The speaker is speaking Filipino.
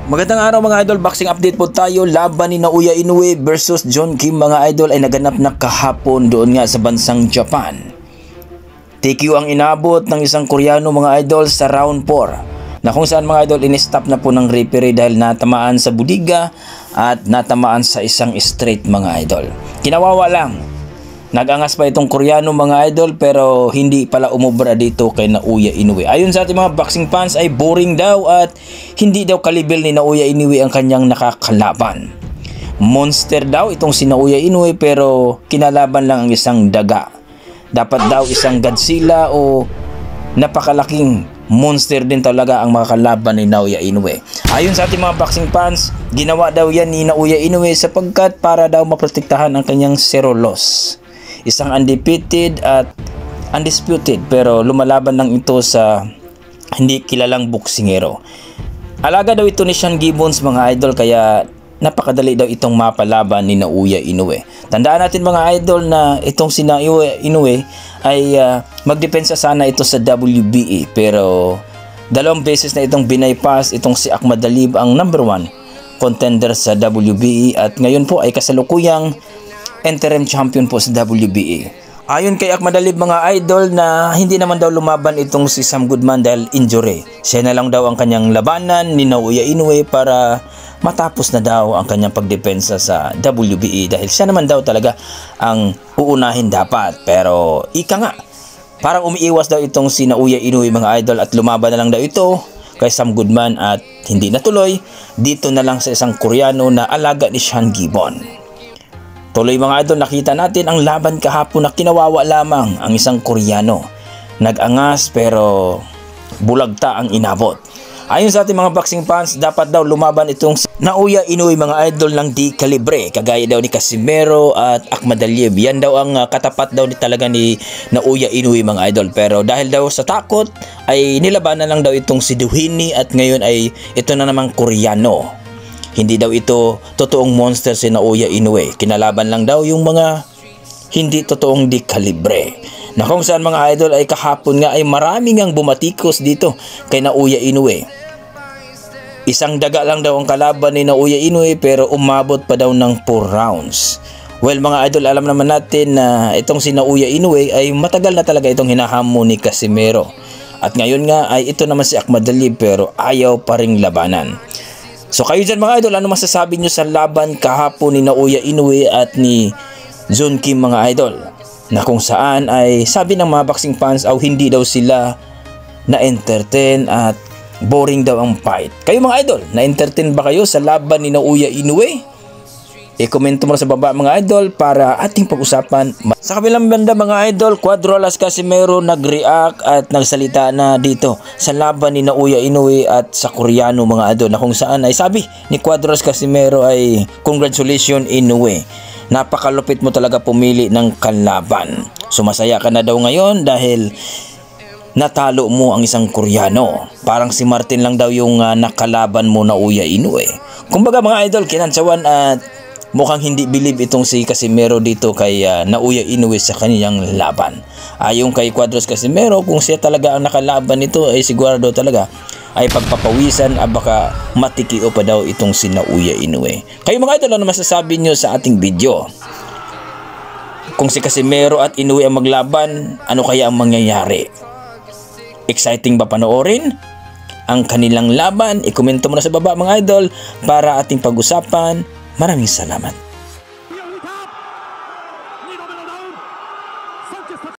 Magandang araw mga idol, boxing update po tayo. Laban ni Naoya Inoue versus John Kim mga idol ay naganap na kahapon doon nga sa bansang Japan. TQ ang inabot ng isang Koreano mga idol sa round 4 na kung saan mga idol in-stop na po ng referee dahil natamaan sa budiga at natamaan sa isang straight mga idol. Kinawawa lang. Nagangas pa itong Koreano mga idol pero hindi pala umubra dito kay Naoya Inoue. Ayon sa ating mga boxing fans ay boring daw at hindi daw kalibel ni Naoya Inoue ang kanyang nakakalaban. Monster daw itong si Naoya Inoue pero kinalaban lang ang isang daga. Dapat daw isang Godzilla o napakalaking monster din talaga ang makakalaban ni Naoya Inoue. Ayon sa ating mga boxing fans, ginawa daw yan ni Naoya Inoue sapagkat para daw maprotektahan ang kanyang zero loss. Isang undefeated at undisputed pero lumalaban lang ito sa hindi kilalang boksingero. Alaga daw ito ni Sean Gibbons mga idol kaya napakadali daw itong mapalaban ni Naoya Inoue. Tandaan natin mga idol na itong si Naoya Inoue ay magdepensa sana ito sa WBA pero dalawang beses na itong binaypass itong si Akhmadalib ang number 1 contender sa WBA at ngayon po ay kasalukuyang interim champion po sa WBA. Ayon kay Akhmadalib mga idol na hindi naman daw lumaban itong si Sam Goodman dahil injury. Siya na lang daw ang kanyang labanan ni Naoya Inoue para matapos na daw ang kanyang pagdepensa sa WBA dahil siya naman daw talaga ang uunahin dapat. Pero ika nga, parang umiiwas daw itong si Naoya Inoue mga idol at lumaban na lang daw ito kay Sam Goodman at hindi natuloy. Dito na lang sa isang Koreano na alaga ni Sean Gibbons. Tuloy mga idol, nakita natin ang laban kahapon na kinawawa lamang ang isang Koreano. Nag-angas pero bulagta ang inabot. Ayon sa ating mga boxing fans, dapat daw lumaban itong Naoya Inoue mga idol ng di kalibre. Kagaya daw ni Casimero at Akhmadalib. Yan daw ang katapat daw talaga ni Naoya Inoue mga idol. Pero dahil daw sa takot ay nilabanan lang daw itong si Duhini at ngayon ay ito na namang Koreano. Hindi daw ito totoong monster si Naoya Inoue. Kinalaban lang daw yung mga hindi totoong di kalibre. Na kung saan mga idol ay kahapon nga ay maraming ang bumatikos dito kay Naoya Inoue. Isang daga lang daw ang kalaban ni Naoya Inoue pero umabot pa daw ng 4 rounds. Well mga idol, alam naman natin na itong si Naoya Inoue ay matagal na talaga itong hinahamon ni Casimero. At ngayon nga ay ito naman si Akhmadalib pero ayaw pa ring labanan. So kayo dyan mga idol, ano masasabi nyo sa laban kahapon ni Naoya Inoue at ni John Kim mga idol? Na kung saan ay sabi ng mga boxing fans ay hindi daw sila na-entertain at boring daw ang fight. Kayo mga idol, na-entertain ba kayo sa laban ni Naoya Inoue? I-komento mo sa baba mga idol para ating pag-usapan. Sa kabilang banda mga idol, Cuadro-Las Casimero nag-react at nagsalita na dito sa laban ni Naoya Inoue at sa Koreano mga idol na kung saan ay sabi ni Cuadro-Las Casimero ay congratulations Inoue. Napakalupit mo talaga pumili ng kalaban. Sumasaya ka na daw ngayon dahil natalo mo ang isang Koreano. Parang si Martin lang daw yung nakalaban mo Naoya Inoue. Kumbaga mga idol, kinantsawan at mukhang hindi believe itong si Casimero dito kay Naoya Inoue sa kaniyang laban. Ayon kay Cuadros Casimero, kung siya talaga ang nakalaban nito ay sigurado talaga ay pagpapawisan at baka matikio pa daw itong si Naoya Inoue. Kayo mga idol, ano masasabi nyo sa ating video? Kung si Casimero at Inoue ang maglaban, ano kaya ang mangyayari? Exciting ba panoorin ang kanilang laban? I-komento mo na sa baba mga idol para ating pag-usapan. Maraming salamat.